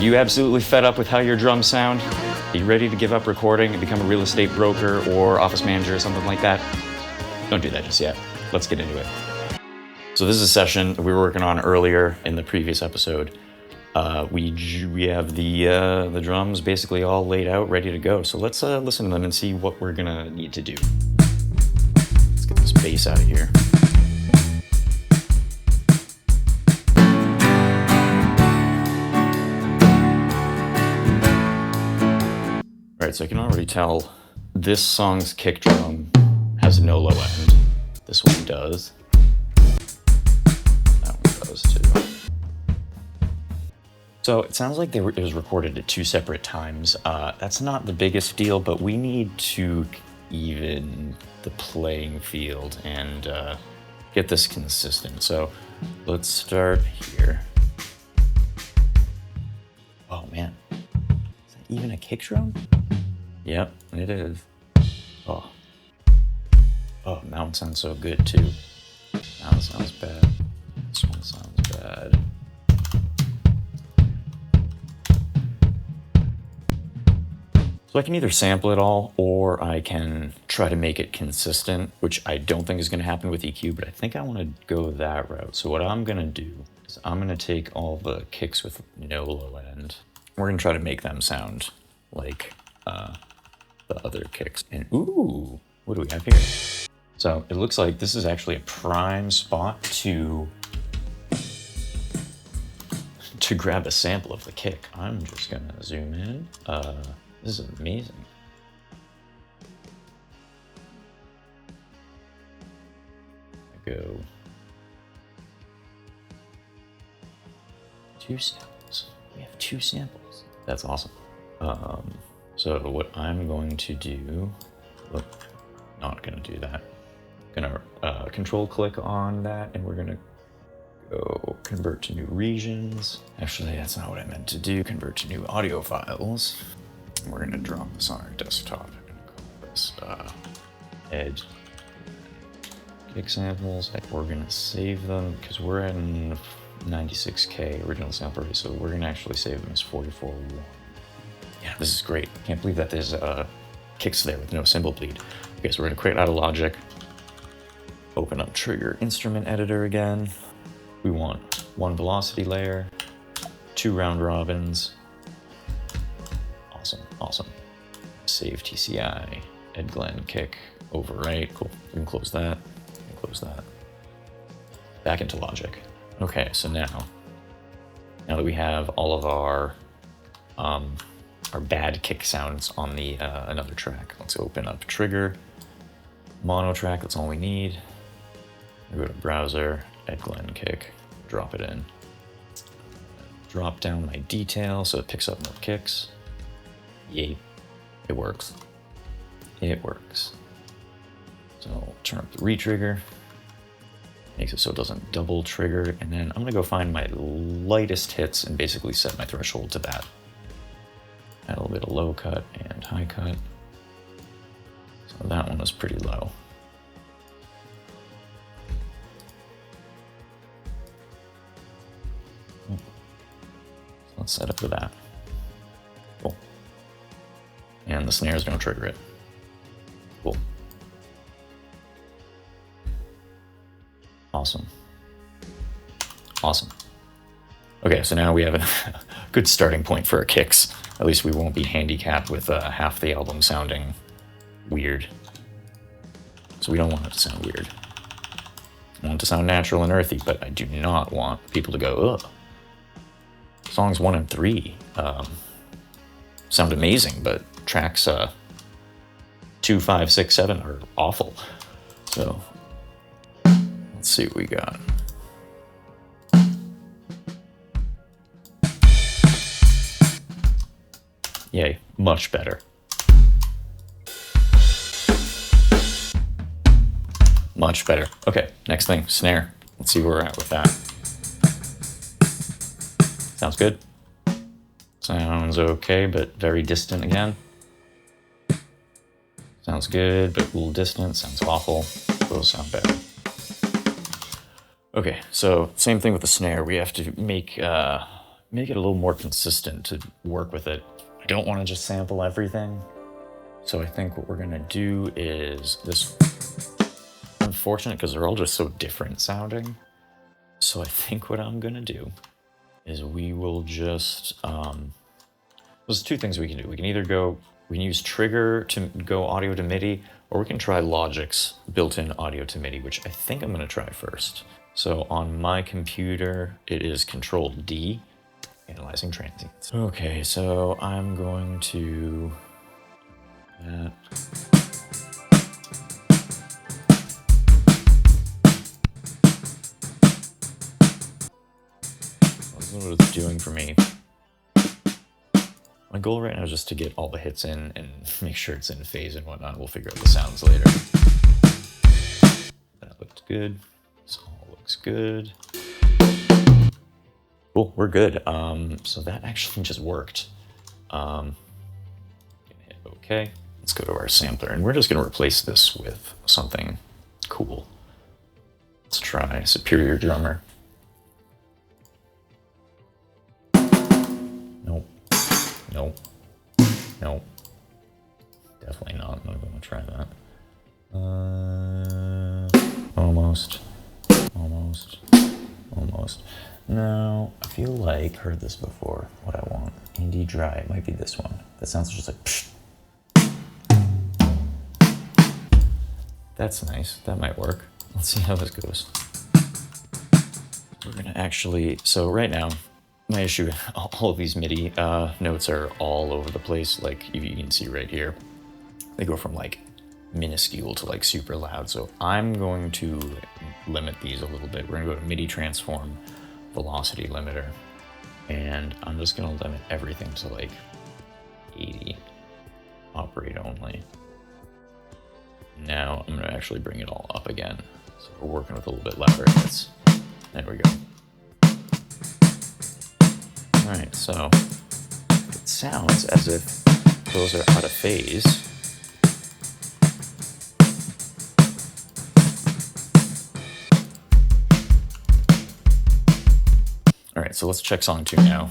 you absolutely fed up with how your drums sound? Are you ready to give up recording and become a real estate broker or office manager or something like that? Don't do that just yet. Let's get into it. So this is a session that we were working on earlier in the previous episode. We have the drums basically all laid out, ready to go. So let's listen to them and see what we're gonna need to do. Let's get this bass out of here. All right, so I can already tell this song's kick drum has no low end. This one does. That one does too. So it sounds like it was recorded at 2 separate times. That's not the biggest deal, but we need to even the playing field and get this consistent. So let's start here. Oh man, is that even a kick drum? Yep, it is. Oh, that one sounds so good too. That one sounds bad. This one sounds bad. So I can either sample it all or I can try to make it consistent, which I don't think is going to happen with EQ, but I think I want to go that route. So what I'm going to do is I'm going to take all the kicks with no low end. We're going to try to make them sound like the other kicks. And ooh, what do we have here? So it looks like this is actually a prime spot to grab a sample of the kick. I'm just going to zoom in. This is amazing. I go 2 samples. We have 2 samples. That's awesome. So what I'm going to do, not gonna do that. Gonna control click on that and we're gonna go convert to new regions. Actually, that's not what I meant to do. Convert to new audio files. We're gonna drop this on our desktop. I'm gonna call this edge kick samples. We're gonna save them because we're in 96K original sample rate, so we're gonna actually save them as 44.1. Yeah, this is great. Can't believe that there's kicks there with no cymbal bleed. Okay, so we're gonna create out of Logic. Open up Trigger Instrument Editor again. We want 1 velocity layer, 2 round robins. Awesome. Save TCI, Glen kick, overwrite. Cool. We can close that. Close that. Back into Logic. Okay, so now that we have all of our bad kick sounds on the another track, let's open up Trigger, mono track. That's all we need. We go to Browser, Glen kick, drop it in. Drop down my detail so it picks up more kicks. Yay, it works. It works. So turn up the retrigger. Makes it so it doesn't double trigger. And then I'm gonna go find my lightest hits and basically set my threshold to that. Add a little bit of low cut and high cut. So that one was pretty low. So let's set up for that. Cool. And the snares don't trigger it. Cool. Awesome. Okay, so now we have a good starting point for our kicks. At least we won't be handicapped with half the album sounding weird. So we don't want it to sound weird. I want it to sound natural and earthy, but I do not want people to go, ugh. Songs 1 and 3 sound amazing, but tracks 2, 5, 6, 7 are awful. So let's see what we got. Yay, much better. Much better. Okay, next thing, snare. Let's see where we're at with that. Sounds good. Sounds okay, but very distant again. Sounds good, but a little distant. Sounds awful. Those sound bad. Okay, so same thing with the snare. We have to make make it a little more consistent to work with it. I don't want to just sample everything. So I think what we're gonna do is this, unfortunate because they're all just so different sounding. So I think what I'm gonna do is we will just, there's two things we can do. We can either we can use Trigger to go audio to MIDI, or we can try Logic's built-in audio to MIDI, which I think I'm gonna try first. So on my computer, it is Control-D, analyzing transients. Okay, so I'm going to that. That's what it's doing for me. My goal right now is just to get all the hits in and make sure it's in phase and whatnot. We'll figure out the sounds later. That looked good. This all looks good. Cool, we're good. So that actually just worked. Hit OK. Let's go to our sampler, and we're just going to replace this with something cool. Let's try Superior Drummer. Nope. Nope. Nope. Definitely not. I'm not going to try that. Almost. Almost. Almost. No, I feel like I've heard this before. What I want. Indie Dry. It might be this one. That sounds just like psh. That's nice. That might work. Let's see how this goes. We're gonna actually, so right now, my issue, all of these MIDI notes are all over the place. Like you can see right here, they go from like minuscule to like super loud. So I'm going to limit these a little bit. We're gonna go to MIDI transform, velocity limiter, and I'm just gonna limit everything to like 80, operate only. Now I'm gonna actually bring it all up again. So we're working with a little bit louder hits. There we go. All right, so it sounds as if those are out of phase. All right, so let's check song 2 now.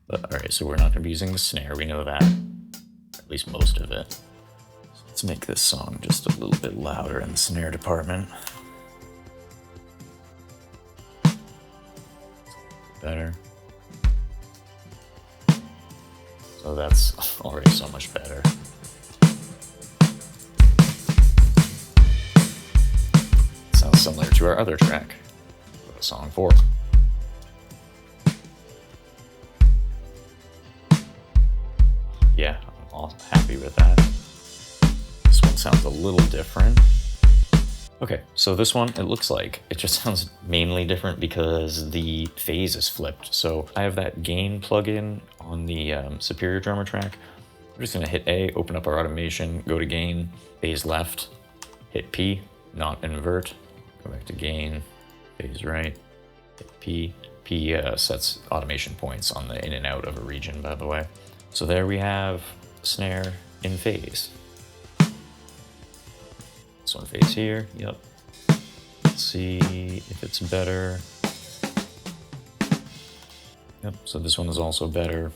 All right, so we're not gonna be using the snare, we know that, at least most of it. So let's make this song just a little bit louder in the snare department. Better. So that's already so much better. Sounds similar to our other track, song 4. Yeah, I'm all happy with that. This one sounds a little different. Okay, so this one, it looks like it just sounds mainly different because the phase is flipped. So I have that gain plugin on the Superior Drummer track. We're just gonna hit A, open up our automation, go to gain, phase left, hit P, not invert, go back to gain, phase right, hit P. P sets automation points on the in and out of a region, by the way. So there we have snare in phase. This one phase here, yep. Let's see if it's better. Yep, so this one is also better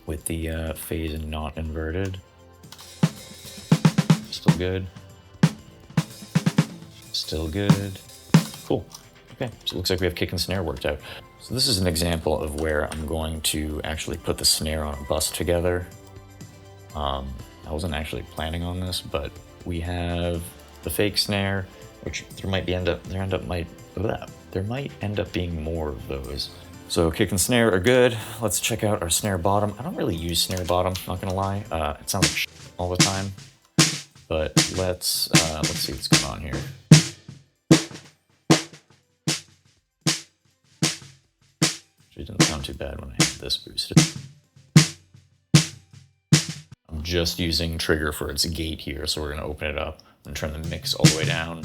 with the phase not inverted. Still good. Still good. Cool. Okay, so it looks like we have kick and snare worked out. So this is an example of where I'm going to actually put the snare on a bus together. I wasn't actually planning on this, but we have the fake snare, which there might end up being more of those. So kick and snare are good. Let's check out our snare bottom. I don't really use snare bottom, not gonna lie. It sounds like all the time. But let's see what's going on here. It didn't sound too bad when I had this boosted. I'm just using Trigger for its gate here, so we're gonna open it up and turn the mix all the way down.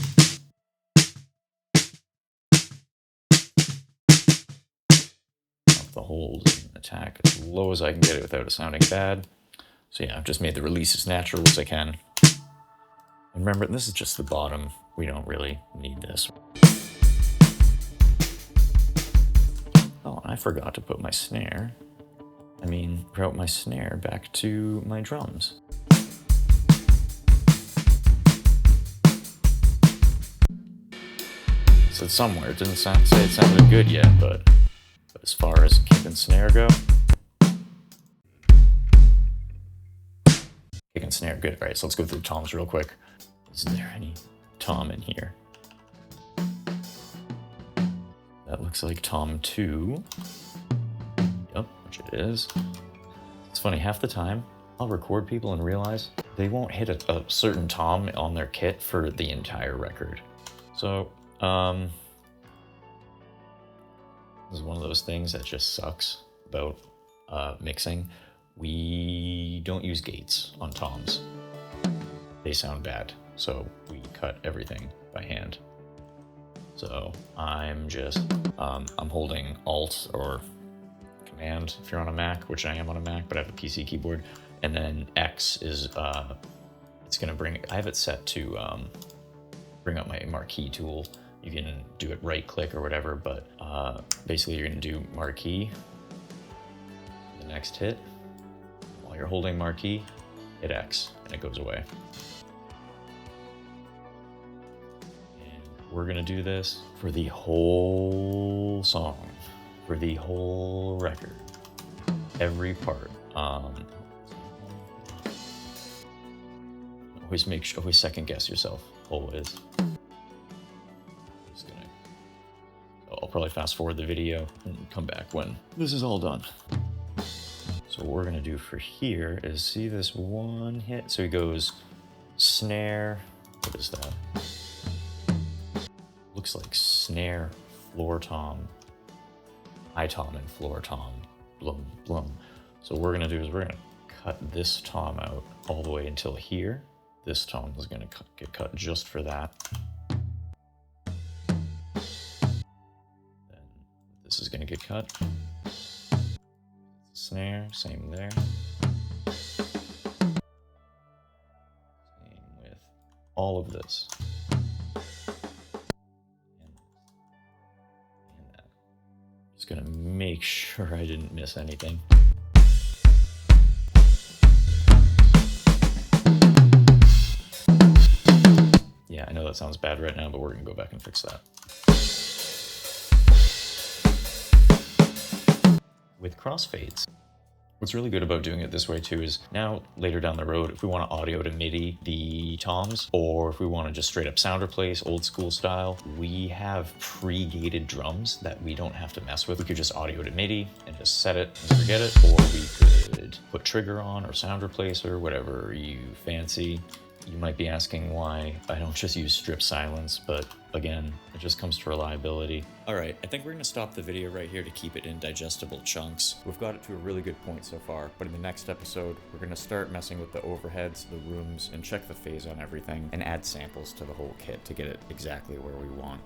Up the hold and attack as low as I can get it without it sounding bad. So yeah, I've just made the release as natural as I can. And remember, this is just the bottom. We don't really need this. Oh, I forgot to put my snare. Route my snare back to my drums. So it's somewhere. It didn't say it sounded good yet, but as far as kick and snare go, kick and snare good. All right, so let's go through the toms real quick. Is there any tom in here? That looks like tom 2. Yep, which it is. It's funny, half the time I'll record people and realize they won't hit a certain tom on their kit for the entire record. So, this is one of those things that just sucks about mixing. We don't use gates on toms. They sound bad, so we cut everything by hand. So I'm just, I'm holding Alt or Command if you're on a Mac, which I am on a Mac, but I have a PC keyboard. And then X is, it's gonna I have it set to bring up my marquee tool. You can do it right click or whatever, but basically you're gonna do marquee, the next hit. While you're holding marquee, hit X and it goes away. And we're gonna do this for the whole song, for the whole record, every part. Always second guess yourself, always. I'll probably fast forward the video and come back when this is all done. So what we're gonna do for here is see this one hit. So he goes snare, what is that? Looks like snare, floor tom, high tom and floor tom, blum, blum. So what we're gonna do is we're gonna cut this tom out all the way until here. This tom is gonna get cut just for that. This is going to get cut. Snare, same there. Same with all of this. And that. Just going to make sure I didn't miss anything. Yeah, I know that sounds bad right now, but we're going to go back and fix that. With crossfades. What's really good about doing it this way too is now later down the road, if we want to audio to MIDI the toms, or if we want to just straight up sound replace old school style, we have pre-gated drums that we don't have to mess with. We could just audio to MIDI and just set it and forget it, or we could put trigger on or sound replacer, whatever you fancy. You might be asking why I don't just use strip silence, but again, it just comes to reliability. All right, I think we're gonna stop the video right here to keep it in digestible chunks. We've got it to a really good point so far, but in the next episode, we're gonna start messing with the overheads, the rooms, and check the phase on everything, and add samples to the whole kit to get it exactly where we want.